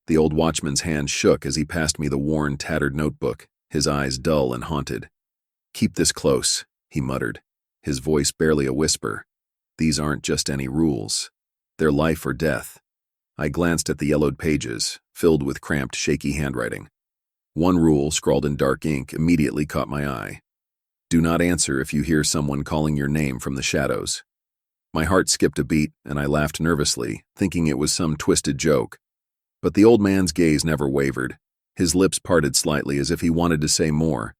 The old watchman's hand shook as he passed me the worn, tattered notebook, his eyes dull and haunted. "Keep this close," he muttered, his voice barely a whisper. "These aren't just any rules. They're life or death." I glanced at the yellowed pages, filled with cramped, shaky handwriting. One rule, scrawled in dark ink, immediately caught my eye. "Do not answer if you hear someone calling your name from the shadows." My heart skipped a beat, and I laughed nervously, thinking it was some twisted joke. But the old man's gaze never wavered. His lips parted slightly as if he wanted to say more,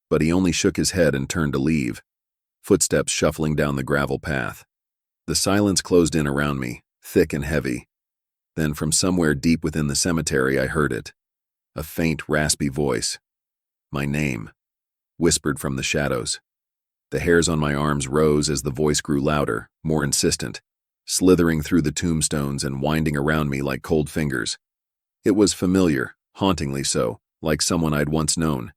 but he only shook his head and turned to leave, footsteps shuffling down the gravel path. The silence closed in around me, thick and heavy. Then from somewhere deep within the cemetery I heard it. A faint, raspy voice. "My name," whispered from the shadows. The hairs on my arms rose as the voice grew louder, more insistent, slithering through the tombstones and winding around me like cold fingers. It was familiar, hauntingly so, like someone I'd once known.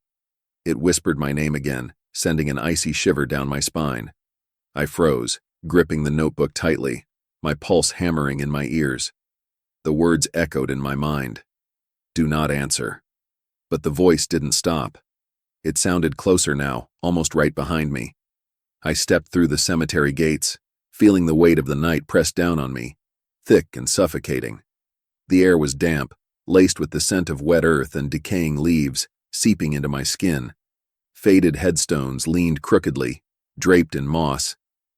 It whispered my name again, sending an icy shiver down my spine. I froze, gripping the notebook tightly, my pulse hammering in my ears. The words echoed in my mind. "Do not answer." But the voice didn't stop. It sounded closer now, almost right behind me. I stepped through the cemetery gates, feeling the weight of the night press down on me, thick and suffocating. The air was damp, laced with the scent of wet earth and decaying leaves, seeping into my skin. Faded headstones leaned crookedly, draped in moss,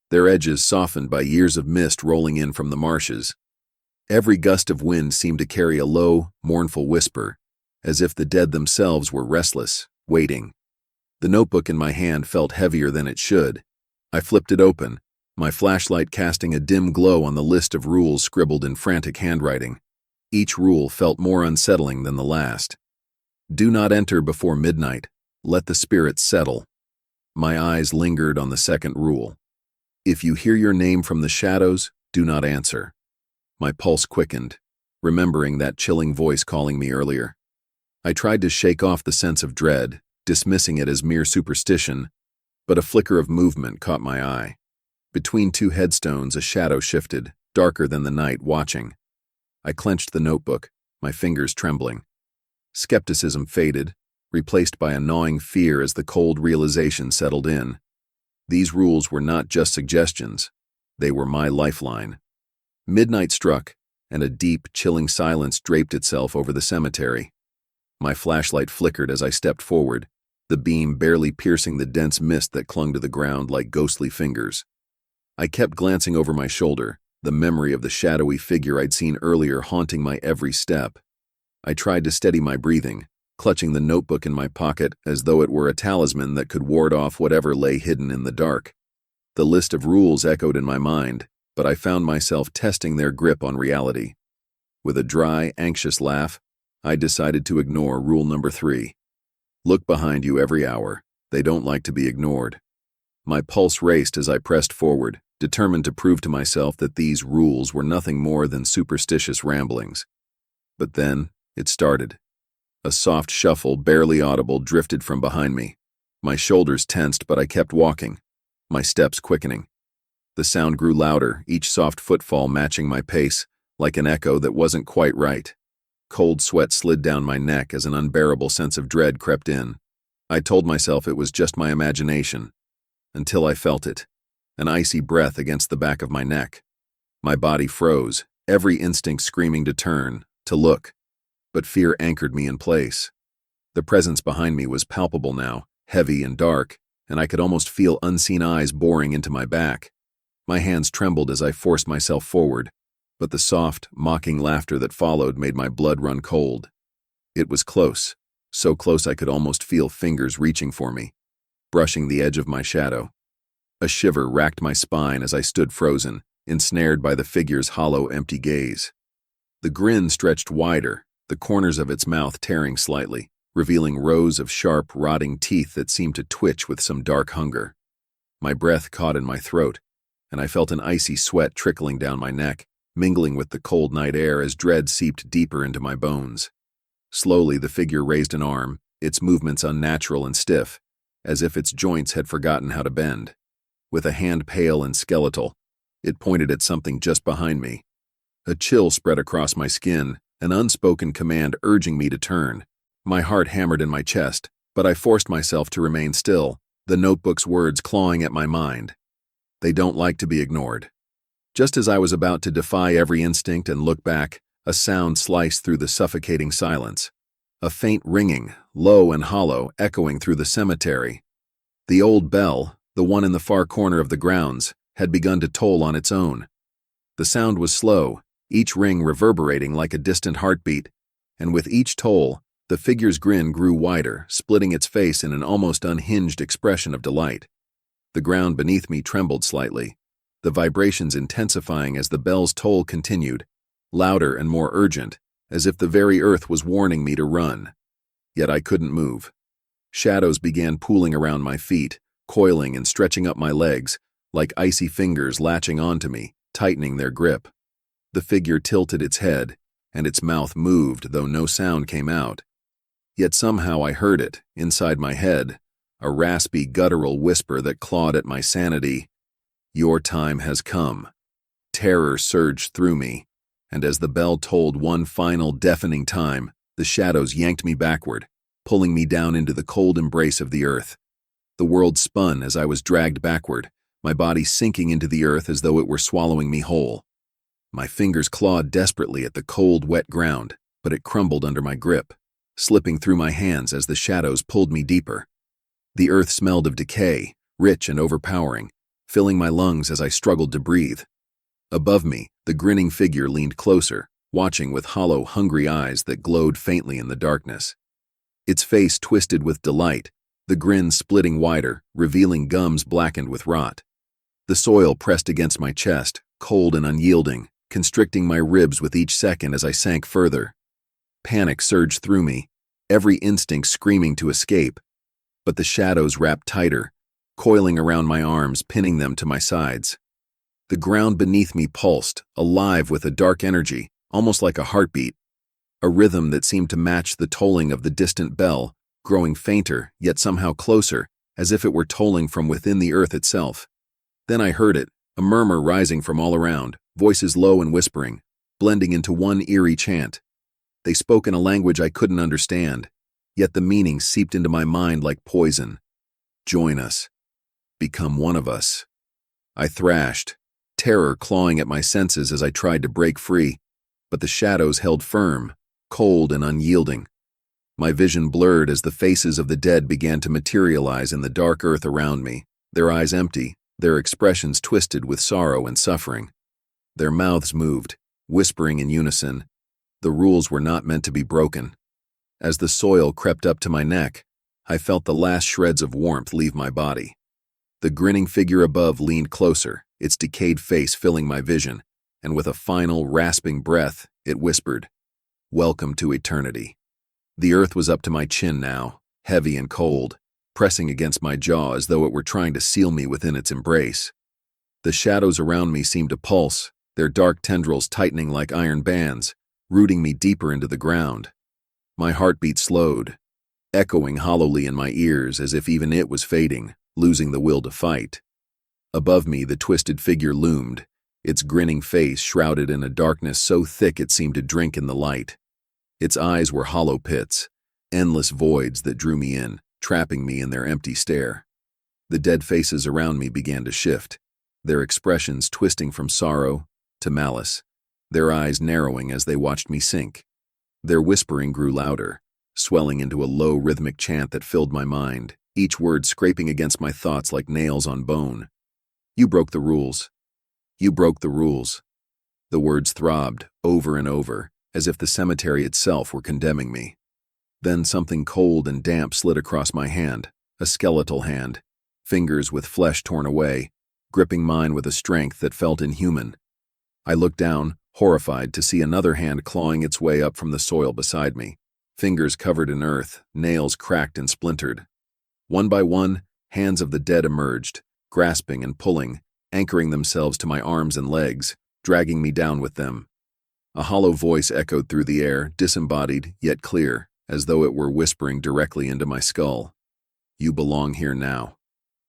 their edges softened by years of mist rolling in from the marshes. Every gust of wind seemed to carry a low, mournful whisper, as if the dead themselves were restless, waiting. The notebook in my hand felt heavier than it should. I flipped it open, my flashlight casting a dim glow on the list of rules scribbled in frantic handwriting. Each rule felt more unsettling than the last. "Do not enter before midnight. Let the spirits settle." My eyes lingered on the second rule. "If you hear your name from the shadows, do not answer." My pulse quickened, remembering that chilling voice calling me earlier. I tried to shake off the sense of dread, dismissing it as mere superstition, but a flicker of movement caught my eye. Between two headstones, a shadow shifted, darker than the night, watching. I clenched the notebook, my fingers trembling. Skepticism faded, replaced by a gnawing fear as the cold realization settled in. These rules were not just suggestions, they were my lifeline. Midnight struck, and a deep, chilling silence draped itself over the cemetery. My flashlight flickered as I stepped forward, the beam barely piercing the dense mist that clung to the ground like ghostly fingers. I kept glancing over my shoulder, the memory of the shadowy figure I'd seen earlier haunting my every step. I tried to steady my breathing, clutching the notebook in my pocket as though it were a talisman that could ward off whatever lay hidden in the dark. The list of rules echoed in my mind, but I found myself testing their grip on reality. With a dry, anxious laugh, I decided to ignore rule number 3. Look behind you every hour. They don't like to be ignored. My pulse raced as I pressed forward, determined to prove to myself that these rules were nothing more than superstitious ramblings. But then, it started. A soft shuffle, barely audible, drifted from behind me. My shoulders tensed, but I kept walking, my steps quickening. The sound grew louder, each soft footfall matching my pace, like an echo that wasn't quite right. Cold sweat slid down my neck as an unbearable sense of dread crept in. I told myself it was just my imagination, until I felt it, an icy breath against the back of my neck. My body froze, every instinct screaming to turn, to look, but fear anchored me in place. The presence behind me was palpable now, heavy and dark, and I could almost feel unseen eyes boring into my back. My hands trembled as I forced myself forward, but the soft, mocking laughter that followed made my blood run cold. It was close, so close I could almost feel fingers reaching for me, brushing the edge of my shadow. A shiver racked my spine as I stood frozen, ensnared by the figure's hollow, empty gaze. The grin stretched wider, the corners of its mouth tearing slightly, revealing rows of sharp, rotting teeth that seemed to twitch with some dark hunger. My breath caught in my throat, and I felt an icy sweat trickling down my neck, mingling with the cold night air as dread seeped deeper into my bones. Slowly, the figure raised an arm, its movements unnatural and stiff, as if its joints had forgotten how to bend. With a hand pale and skeletal, it pointed at something just behind me. A chill spread across my skin, an unspoken command urging me to turn. My heart hammered in my chest, but I forced myself to remain still, the notebook's words clawing at my mind. They don't like to be ignored. Just as I was about to defy every instinct and look back, a sound sliced through the suffocating silence. A faint ringing, low and hollow, echoing through the cemetery. The old bell, the one in the far corner of the grounds, had begun to toll on its own. The sound was slow, each ring reverberating like a distant heartbeat, and with each toll, the figure's grin grew wider, splitting its face in an almost unhinged expression of delight. The ground beneath me trembled slightly, the vibrations intensifying as the bell's toll continued, louder and more urgent, as if the very earth was warning me to run. Yet I couldn't move. Shadows began pooling around my feet, coiling and stretching up my legs, like icy fingers latching onto me, tightening their grip. The figure tilted its head, and its mouth moved, though no sound came out. Yet somehow I heard it, inside my head, a raspy, guttural whisper that clawed at my sanity. Your time has come. Terror surged through me, and as the bell tolled one final deafening time, the shadows yanked me backward, pulling me down into the cold embrace of the earth. The world spun as I was dragged backward, my body sinking into the earth as though it were swallowing me whole. My fingers clawed desperately at the cold, wet ground, but it crumbled under my grip, slipping through my hands as the shadows pulled me deeper. The earth smelled of decay, rich and overpowering, filling my lungs as I struggled to breathe. Above me, the grinning figure leaned closer, watching with hollow, hungry eyes that glowed faintly in the darkness. Its face twisted with delight, the grin splitting wider, revealing gums blackened with rot. The soil pressed against my chest, cold and unyielding, constricting my ribs with each second as I sank further. Panic surged through me, every instinct screaming to escape, but the shadows wrapped tighter, coiling around my arms, pinning them to my sides. The ground beneath me pulsed, alive with a dark energy, almost like a heartbeat, a rhythm that seemed to match the tolling of the distant bell, growing fainter, yet somehow closer, as if it were tolling from within the earth itself. Then I heard it, a murmur rising from all around, voices low and whispering, blending into one eerie chant. They spoke in a language I couldn't understand, yet the meaning seeped into my mind like poison. Join us. Become one of us. I thrashed, terror clawing at my senses as I tried to break free, but the shadows held firm, cold and unyielding. My vision blurred as the faces of the dead began to materialize in the dark earth around me, their eyes empty, their expressions twisted with sorrow and suffering. Their mouths moved, whispering in unison. The rules were not meant to be broken. As the soil crept up to my neck, I felt the last shreds of warmth leave my body. The grinning figure above leaned closer, its decayed face filling my vision, and with a final, rasping breath, it whispered, "Welcome to eternity." The earth was up to my chin now, heavy and cold, pressing against my jaw as though it were trying to seal me within its embrace. The shadows around me seemed to pulse, their dark tendrils tightening like iron bands, rooting me deeper into the ground. My heartbeat slowed, echoing hollowly in my ears as if even it was fading, losing the will to fight. Above me, the twisted figure loomed, its grinning face shrouded in a darkness so thick it seemed to drink in the light. Its eyes were hollow pits, endless voids that drew me in, trapping me in their empty stare. The dead faces around me began to shift, their expressions twisting from sorrow to malice, their eyes narrowing as they watched me sink. Their whispering grew louder, swelling into a low rhythmic chant that filled my mind, each word scraping against my thoughts like nails on bone. You broke the rules. You broke the rules. The words throbbed, over and over, as if the cemetery itself were condemning me. Then something cold and damp slid across my hand, a skeletal hand, fingers with flesh torn away, gripping mine with a strength that felt inhuman. I looked down, horrified to see another hand clawing its way up from the soil beside me, fingers covered in earth, nails cracked and splintered. One by one, hands of the dead emerged, grasping and pulling, anchoring themselves to my arms and legs, dragging me down with them. A hollow voice echoed through the air, disembodied yet clear, as though it were whispering directly into my skull. You belong here now.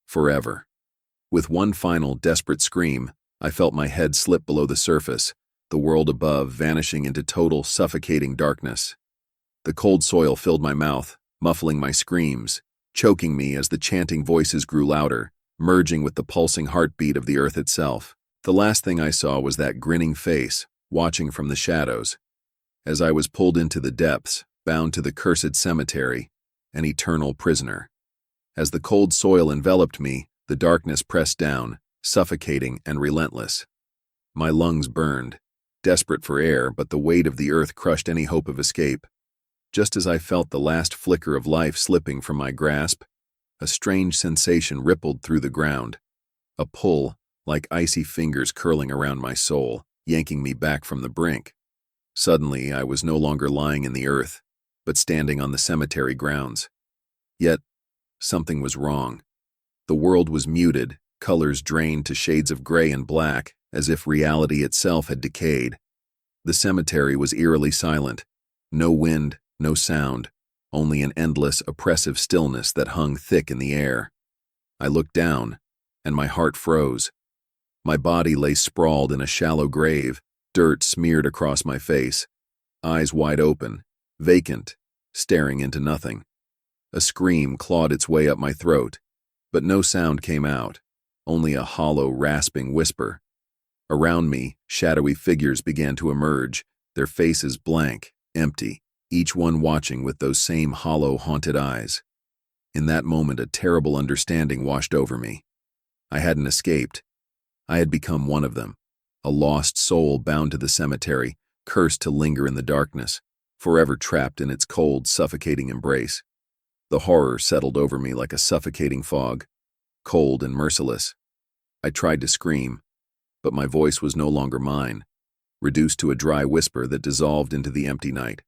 Forever. With one final, desperate scream, I felt my head slip below the surface, the world above vanishing into total, suffocating darkness. The cold soil filled my mouth, muffling my screams, choking me as the chanting voices grew louder, merging with the pulsing heartbeat of the earth itself. The last thing I saw was that grinning face, watching from the shadows. As I was pulled into the depths, bound to the cursed cemetery, an eternal prisoner. As the cold soil enveloped me, the darkness pressed down, suffocating and relentless. My lungs burned, desperate for air, but the weight of the earth crushed any hope of escape. Just as I felt the last flicker of life slipping from my grasp, a strange sensation rippled through the ground. A pull, like icy fingers curling around my soul, yanking me back from the brink. Suddenly, I was no longer lying in the earth, but standing on the cemetery grounds. Yet, something was wrong. The world was muted, colors drained to shades of gray and black, as if reality itself had decayed. The cemetery was eerily silent. No wind, no sound, only an endless, oppressive stillness that hung thick in the air. I looked down, and my heart froze. My body lay sprawled in a shallow grave, dirt smeared across my face, eyes wide open, vacant, staring into nothing. A scream clawed its way up my throat, but no sound came out, only a hollow, rasping whisper. Around me, shadowy figures began to emerge, their faces blank, empty, each one watching with those same hollow, haunted eyes. In that moment, a terrible understanding washed over me. I hadn't escaped. I had become one of them, a lost soul bound to the cemetery, cursed to linger in the darkness, forever trapped in its cold, suffocating embrace. The horror settled over me like a suffocating fog, cold and merciless. I tried to scream, but my voice was no longer mine, reduced to a dry whisper that dissolved into the empty night.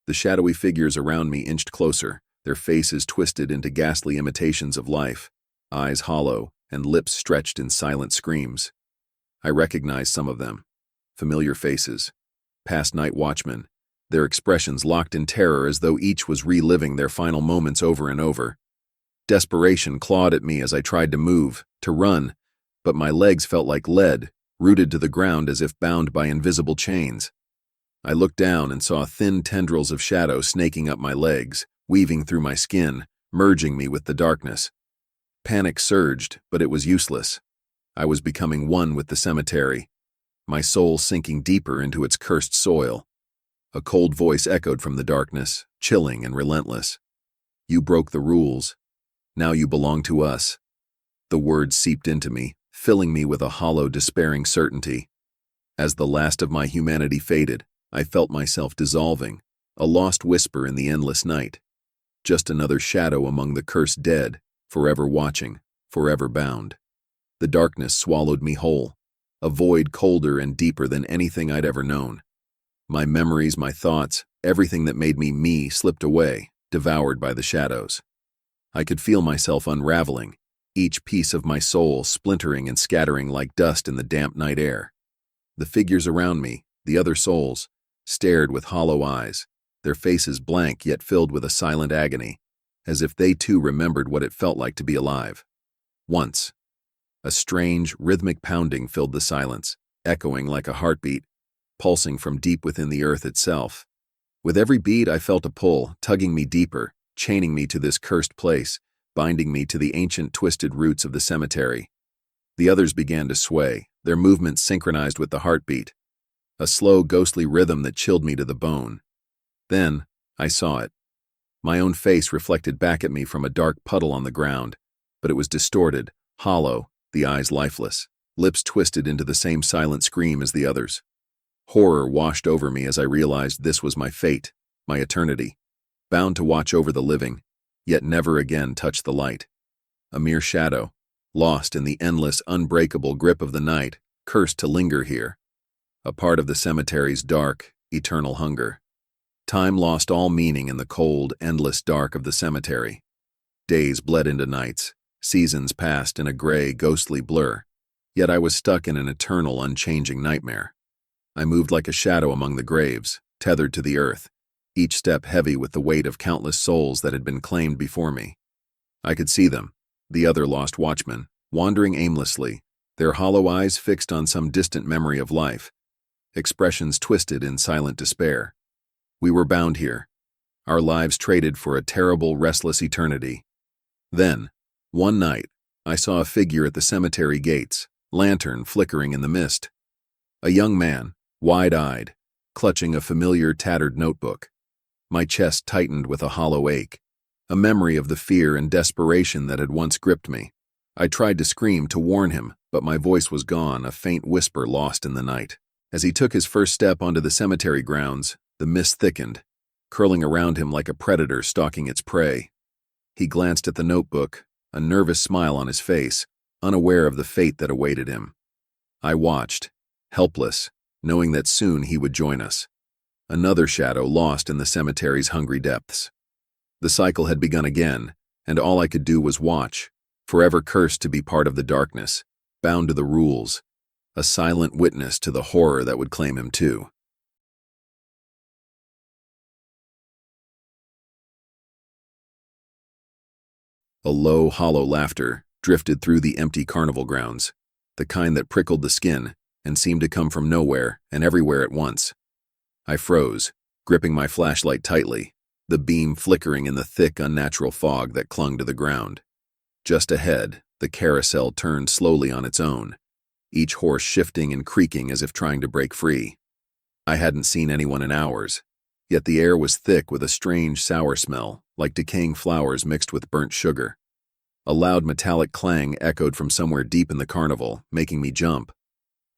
The shadowy figures around me inched closer, their faces twisted into ghastly imitations of life, eyes hollow and lips stretched in silent screams. I recognized some of them, familiar faces, past night watchmen, their expressions locked in terror as though each was reliving their final moments over and over. Desperation clawed at me as I tried to move, to run, but my legs felt like lead, rooted to the ground as if bound by invisible chains. I looked down and saw thin tendrils of shadow snaking up my legs, weaving through my skin, merging me with the darkness. Panic surged, but it was useless. I was becoming one with the cemetery, my soul sinking deeper into its cursed soil. A cold voice echoed from the darkness, chilling and relentless. "You broke the rules. Now you belong to us." The words seeped into me, filling me with a hollow, despairing certainty. As the last of my humanity faded, I felt myself dissolving, a lost whisper in the endless night. Just another shadow among the cursed dead, forever watching, forever bound. The darkness swallowed me whole, a void colder and deeper than anything I'd ever known. My memories, my thoughts, everything that made me slipped away, devoured by the shadows. I could feel myself unraveling, each piece of my soul splintering and scattering like dust in the damp night air. The figures around me, the other souls, stared with hollow eyes, their faces blank yet filled with a silent agony, as if they too remembered what it felt like to be alive. Once, a strange, rhythmic pounding filled the silence, echoing like a heartbeat, pulsing from deep within the earth itself. With every beat, I felt a pull, tugging me deeper, chaining me to this cursed place, binding me to the ancient twisted roots of the cemetery. The others began to sway, their movements synchronized with the heartbeat, a slow, ghostly rhythm that chilled me to the bone. Then, I saw it. My own face reflected back at me from a dark puddle on the ground, but it was distorted, hollow, the eyes lifeless, lips twisted into the same silent scream as the others. Horror washed over me as I realized this was my fate, my eternity, bound to watch over the living, yet never again touch the light. A mere shadow, lost in the endless, unbreakable grip of the night, cursed to linger here, a part of the cemetery's dark, eternal hunger. Time lost all meaning in the cold, endless dark of the cemetery. Days bled into nights, seasons passed in a gray, ghostly blur, yet I was stuck in an eternal, unchanging nightmare. I moved like a shadow among the graves, tethered to the earth, each step heavy with the weight of countless souls that had been claimed before me. I could see them, the other lost watchmen, wandering aimlessly, their hollow eyes fixed on some distant memory of life. expressions twisted in silent despair. We were bound here, our lives traded for a terrible, restless eternity. Then, one night, I saw a figure at the cemetery gates, lantern flickering in the mist. A young man, wide-eyed, clutching a familiar tattered notebook. My chest tightened with a hollow ache, a memory of the fear and desperation that had once gripped me. I tried to scream to warn him, but my voice was gone, a faint whisper lost in the night. As he took his first step onto the cemetery grounds, the mist thickened, curling around him like a predator stalking its prey. He glanced at the notebook, a nervous smile on his face, unaware of the fate that awaited him. I watched, helpless, knowing that soon he would join us. Another shadow lost in the cemetery's hungry depths. The cycle had begun again, and all I could do was watch, forever cursed to be part of the darkness, bound to the rules, a silent witness to the horror that would claim him too. A low, hollow laughter drifted through the empty carnival grounds, the kind that prickled the skin and seemed to come from nowhere and everywhere at once. I froze, gripping my flashlight tightly, the beam flickering in the thick, unnatural fog that clung to the ground. Just ahead, the carousel turned slowly on its own, each horse shifting and creaking as if trying to break free. I hadn't seen anyone in hours, yet the air was thick with a strange sour smell, like decaying flowers mixed with burnt sugar. A loud metallic clang echoed from somewhere deep in the carnival, making me jump.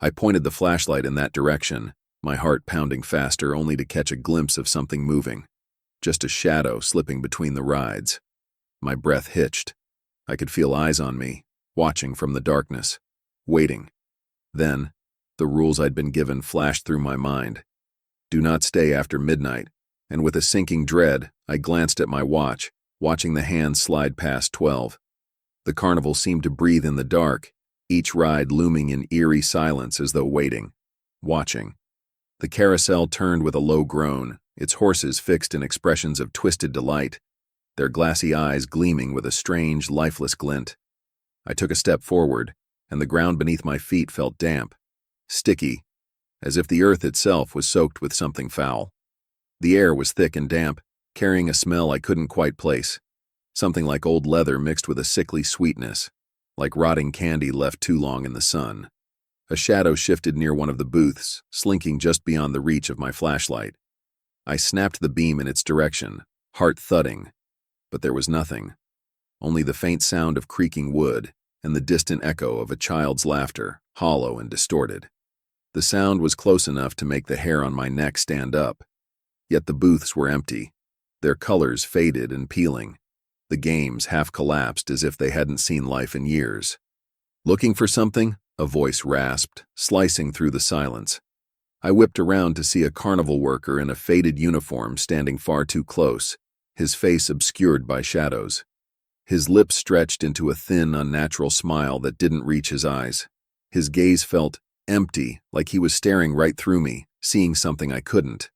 I pointed the flashlight in that direction, my heart pounding faster only to catch a glimpse of something moving, just a shadow slipping between the rides. My breath hitched. I could feel eyes on me, watching from the darkness, waiting. Then, the rules I'd been given flashed through my mind. Do not stay after midnight, and with a sinking dread, I glanced at my watch, watching the hands slide past 12. The carnival seemed to breathe in the dark, each ride looming in eerie silence as though waiting, watching. The carousel turned with a low groan, its horses fixed in expressions of twisted delight, their glassy eyes gleaming with a strange, lifeless glint. I took a step forward, and the ground beneath my feet felt damp, sticky, as if the earth itself was soaked with something foul. The air was thick and damp, carrying a smell I couldn't quite place, something like old leather mixed with a sickly sweetness, like rotting candy left too long in the sun. A shadow shifted near one of the booths, slinking just beyond the reach of my flashlight. I snapped the beam in its direction, heart thudding, but there was nothing, only the faint sound of creaking wood and the distant echo of a child's laughter, hollow and distorted. The sound was close enough to make the hair on my neck stand up, yet the booths were empty, their colors faded and peeling, the games half collapsed as if they hadn't seen life in years. Looking for something? A voice rasped, slicing through the silence. I whipped around to see a carnival worker in a faded uniform standing far too close, his face obscured by shadows. His lips stretched into a thin, unnatural smile that didn't reach his eyes. His gaze felt empty, like he was staring right through me, seeing something I couldn't.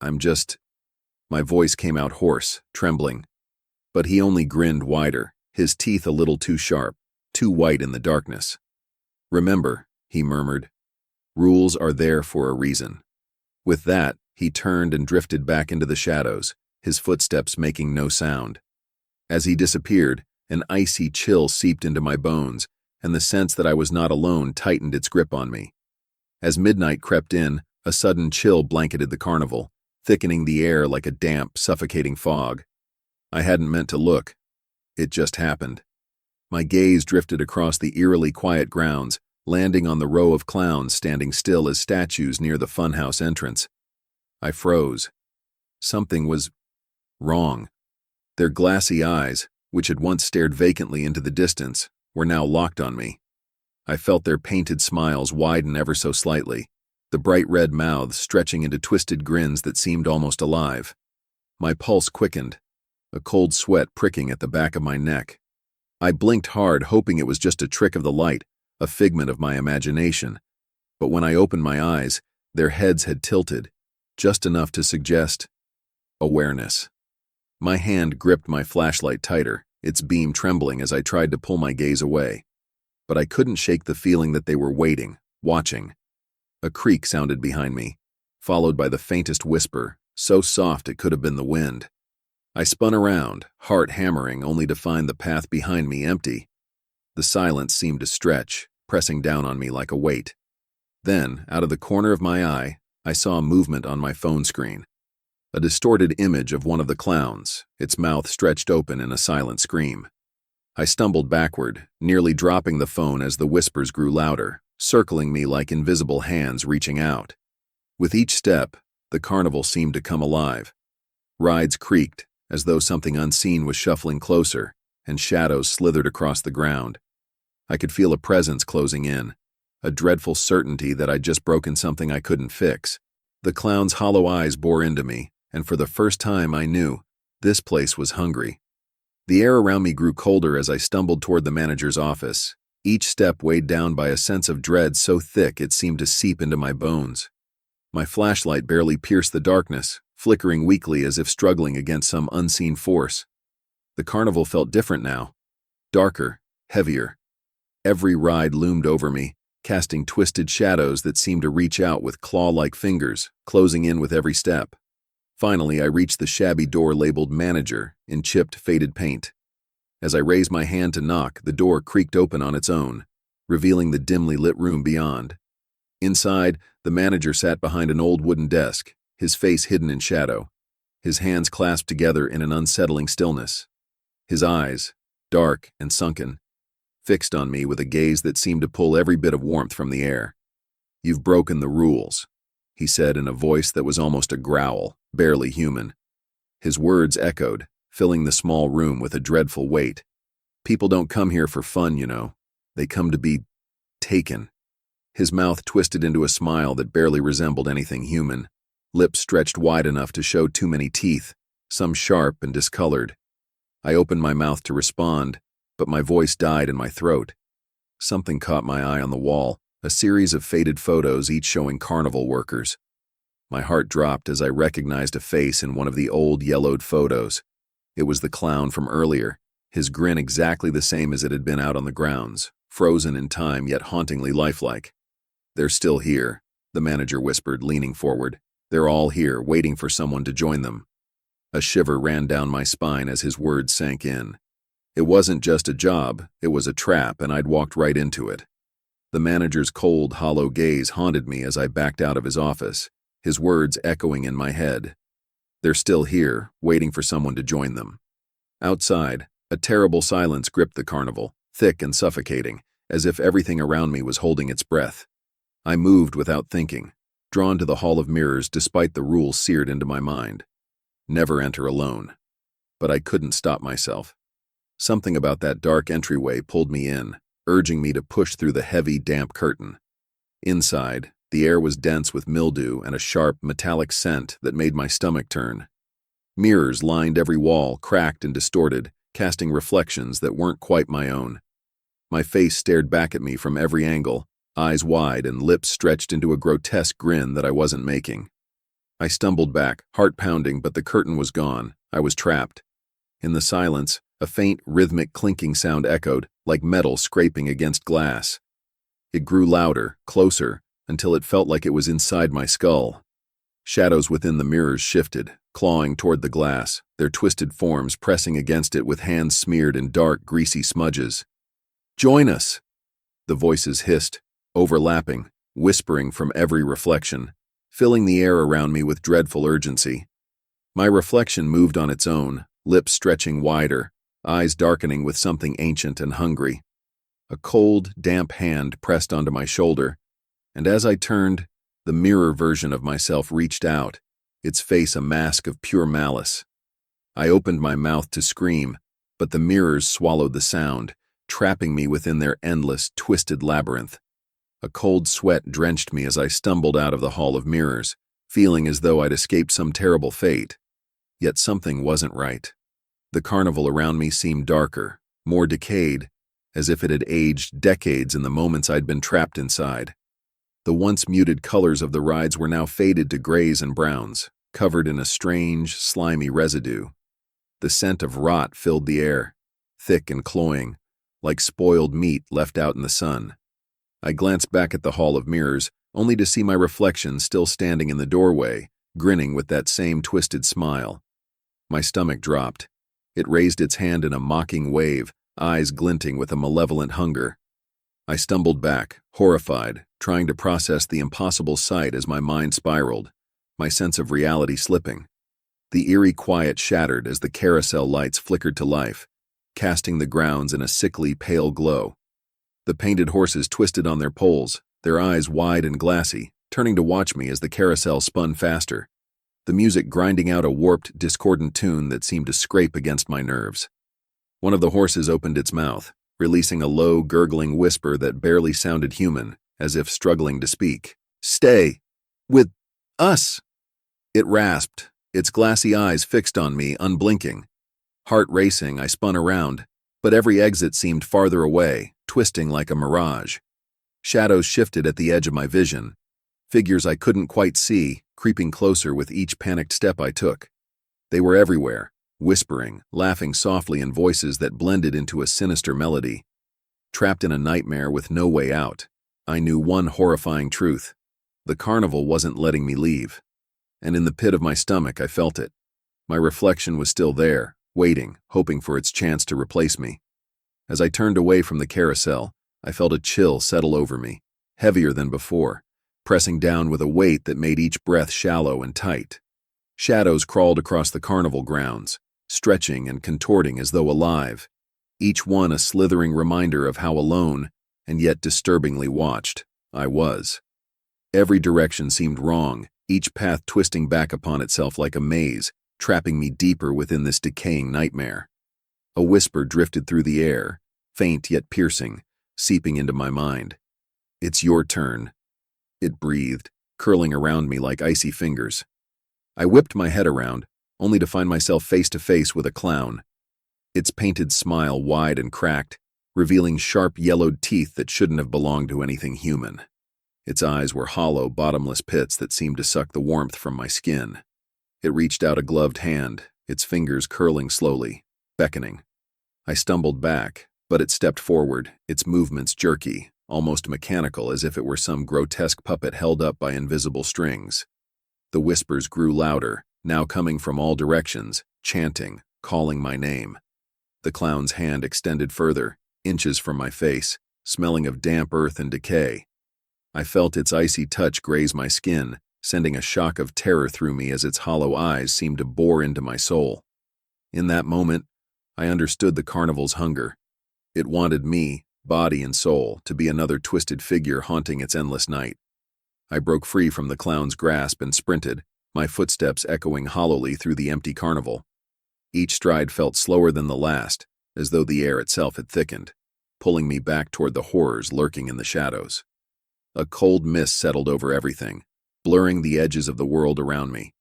I'm just... My voice came out hoarse, trembling. But he only grinned wider, his teeth a little too sharp, too white in the darkness. Remember, he murmured, rules are there for a reason. With that, he turned and drifted back into the shadows, his footsteps making no sound. As he disappeared, an icy chill seeped into my bones, and the sense that I was not alone tightened its grip on me. As midnight crept in, a sudden chill blanketed the carnival, thickening the air like a damp, suffocating fog. I hadn't meant to look. It just happened. My gaze drifted across the eerily quiet grounds, landing on the row of clowns standing still as statues near the funhouse entrance. I froze. Something was wrong. Their glassy eyes, which had once stared vacantly into the distance, were now locked on me. I felt their painted smiles widen ever so slightly, the bright red mouths stretching into twisted grins that seemed almost alive. My pulse quickened, a cold sweat pricking at the back of my neck. I blinked hard, hoping it was just a trick of the light, a figment of my imagination. But when I opened my eyes, their heads had tilted, just enough to suggest awareness. My hand gripped my flashlight tighter, its beam trembling as I tried to pull my gaze away. But I couldn't shake the feeling that they were waiting, watching. A creak sounded behind me, followed by the faintest whisper, so soft it could have been the wind. I spun around, heart hammering, only to find the path behind me empty. The silence seemed to stretch, pressing down on me like a weight. Then, out of the corner of my eye, I saw a movement on my phone screen. A distorted image of one of the clowns, its mouth stretched open in a silent scream. I stumbled backward, nearly dropping the phone as the whispers grew louder, circling me like invisible hands reaching out. With each step, the carnival seemed to come alive. Rides creaked, as though something unseen was shuffling closer, and shadows slithered across the ground. I could feel a presence closing in, a dreadful certainty that I'd just broken something I couldn't fix. The clown's hollow eyes bore into me, and for the first time I knew this place was hungry. The air around me grew colder as I stumbled toward the manager's office, each step weighed down by a sense of dread so thick it seemed to seep into my bones. My flashlight barely pierced the darkness, flickering weakly as if struggling against some unseen force. The carnival felt different now, darker, heavier. Every ride loomed over me, casting twisted shadows that seemed to reach out with claw-like fingers, closing in with every step. Finally, I reached the shabby door labeled Manager in chipped, faded paint. As I raised my hand to knock, the door creaked open on its own, revealing the dimly lit room beyond. Inside, the manager sat behind an old wooden desk, his face hidden in shadow, his hands clasped together in an unsettling stillness. His eyes, dark and sunken, fixed on me with a gaze that seemed to pull every bit of warmth from the air. "You've broken the rules," he said in a voice that was almost a growl, barely human. His words echoed, filling the small room with a dreadful weight. "People don't come here for fun, you know. They come to be taken." His mouth twisted into a smile that barely resembled anything human, lips stretched wide enough to show too many teeth, some sharp and discolored. I opened my mouth to respond, but my voice died in my throat. Something caught my eye on the wall, a series of faded photos, each showing carnival workers. My heart dropped as I recognized a face in one of the old, yellowed photos. It was the clown from earlier, his grin exactly the same as it had been out on the grounds, frozen in time yet hauntingly lifelike. "They're still here," the manager whispered, leaning forward. "They're all here, waiting for someone to join them." A shiver ran down my spine as his words sank in. It wasn't just a job, it was a trap, and I'd walked right into it. The manager's cold, hollow gaze haunted me as I backed out of his office, his words echoing in my head. "They're still here, waiting for someone to join them." Outside, a terrible silence gripped the carnival, thick and suffocating, as if everything around me was holding its breath. I moved without thinking, drawn to the Hall of Mirrors despite the rules seared into my mind. Never enter alone. But I couldn't stop myself. Something about that dark entryway pulled me in, urging me to push through the heavy, damp curtain. Inside, the air was dense with mildew and a sharp, metallic scent that made my stomach turn. Mirrors lined every wall, cracked and distorted, casting reflections that weren't quite my own. My face stared back at me from every angle, eyes wide and lips stretched into a grotesque grin that I wasn't making. I stumbled back, heart pounding, but the curtain was gone. I was trapped. In the silence, a faint, rhythmic clinking sound echoed, like metal scraping against glass. It grew louder, closer, until it felt like it was inside my skull. Shadows within the mirrors shifted, clawing toward the glass, their twisted forms pressing against it with hands smeared in dark, greasy smudges. "Join us!" The voices hissed, overlapping, whispering from every reflection, filling the air around me with dreadful urgency. My reflection moved on its own, lips stretching wider, eyes darkening with something ancient and hungry. A cold, damp hand pressed onto my shoulder, and as I turned, the mirror version of myself reached out, its face a mask of pure malice. I opened my mouth to scream, but the mirrors swallowed the sound, trapping me within their endless, twisted labyrinth. A cold sweat drenched me as I stumbled out of the Hall of Mirrors, feeling as though I'd escaped some terrible fate. Yet something wasn't right. The carnival around me seemed darker, more decayed, as if it had aged decades in the moments I'd been trapped inside. The once muted colors of the rides were now faded to grays and browns, covered in a strange, slimy residue. The scent of rot filled the air, thick and cloying, like spoiled meat left out in the sun. I glanced back at the Hall of Mirrors, only to see my reflection still standing in the doorway, grinning with that same twisted smile. My stomach dropped. It raised its hand in a mocking wave, eyes glinting with a malevolent hunger. I stumbled back, horrified, trying to process the impossible sight as my mind spiraled, my sense of reality slipping. The eerie quiet shattered as the carousel lights flickered to life, casting the grounds in a sickly, pale glow. The painted horses twisted on their poles, their eyes wide and glassy, turning to watch me as the carousel spun faster, the music grinding out a warped, discordant tune that seemed to scrape against my nerves. One of the horses opened its mouth, releasing a low, gurgling whisper that barely sounded human, as if struggling to speak. "Stay! With us!" It rasped, its glassy eyes fixed on me, unblinking. Heart racing, I spun around, but every exit seemed farther away, twisting like a mirage. Shadows shifted at the edge of my vision, figures I couldn't quite see, creeping closer with each panicked step I took. They were everywhere, whispering, laughing softly in voices that blended into a sinister melody. Trapped in a nightmare with no way out, I knew one horrifying truth. The carnival wasn't letting me leave. And in the pit of my stomach, I felt it. My reflection was still there, waiting, hoping for its chance to replace me. As I turned away from the carousel, I felt a chill settle over me, heavier than before, pressing down with a weight that made each breath shallow and tight. Shadows crawled across the carnival grounds, stretching and contorting as though alive, each one a slithering reminder of how alone, and yet disturbingly watched, I was. Every direction seemed wrong, each path twisting back upon itself like a maze, trapping me deeper within this decaying nightmare. A whisper drifted through the air, faint yet piercing, seeping into my mind. "It's your turn," it breathed, curling around me like icy fingers. I whipped my head around, only to find myself face to face with a clown. Its painted smile wide and cracked, revealing sharp yellowed teeth that shouldn't have belonged to anything human. Its eyes were hollow, bottomless pits that seemed to suck the warmth from my skin. It reached out a gloved hand, its fingers curling slowly, beckoning. I stumbled back, but it stepped forward, its movements jerky, almost mechanical, as if it were some grotesque puppet held up by invisible strings. The whispers grew louder, now coming from all directions, chanting, calling my name. The clown's hand extended further, inches from my face, smelling of damp earth and decay. I felt its icy touch graze my skin, sending a shock of terror through me as its hollow eyes seemed to bore into my soul. In that moment, I understood the carnival's hunger. It wanted me, body and soul, to be another twisted figure haunting its endless night. I broke free from the clown's grasp and sprinted, my footsteps echoing hollowly through the empty carnival. Each stride felt slower than the last, as though the air itself had thickened, pulling me back toward the horrors lurking in the shadows. A cold mist settled over everything, blurring the edges of the world around me,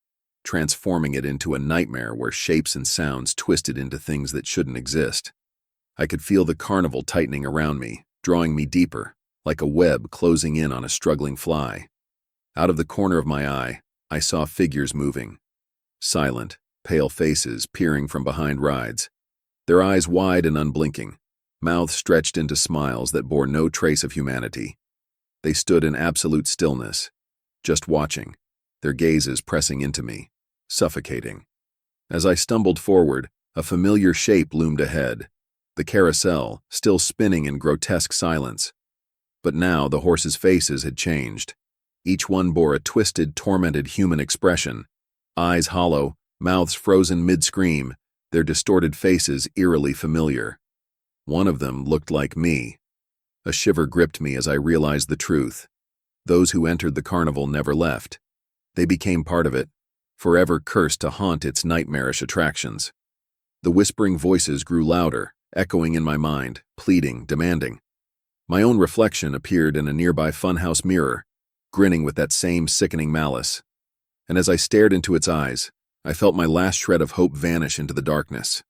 transforming it into a nightmare where shapes and sounds twisted into things that shouldn't exist. I could feel the carnival tightening around me, drawing me deeper, like a web closing in on a struggling fly. Out of the corner of my eye, I saw figures moving. Silent, pale faces peering from behind rides, their eyes wide and unblinking, mouths stretched into smiles that bore no trace of humanity. They stood in absolute stillness, just watching, their gazes pressing into me, suffocating. As I stumbled forward, a familiar shape loomed ahead, the carousel, still spinning in grotesque silence. But now the horses' faces had changed. Each one bore a twisted, tormented human expression, eyes hollow, mouths frozen mid-scream, their distorted faces eerily familiar. One of them looked like me. A shiver gripped me as I realized the truth. Those who entered the carnival never left. They became part of it, forever cursed to haunt its nightmarish attractions. The whispering voices grew louder, echoing in my mind, pleading, demanding. My own reflection appeared in a nearby funhouse mirror, grinning with that same sickening malice. And as I stared into its eyes, I felt my last shred of hope vanish into the darkness.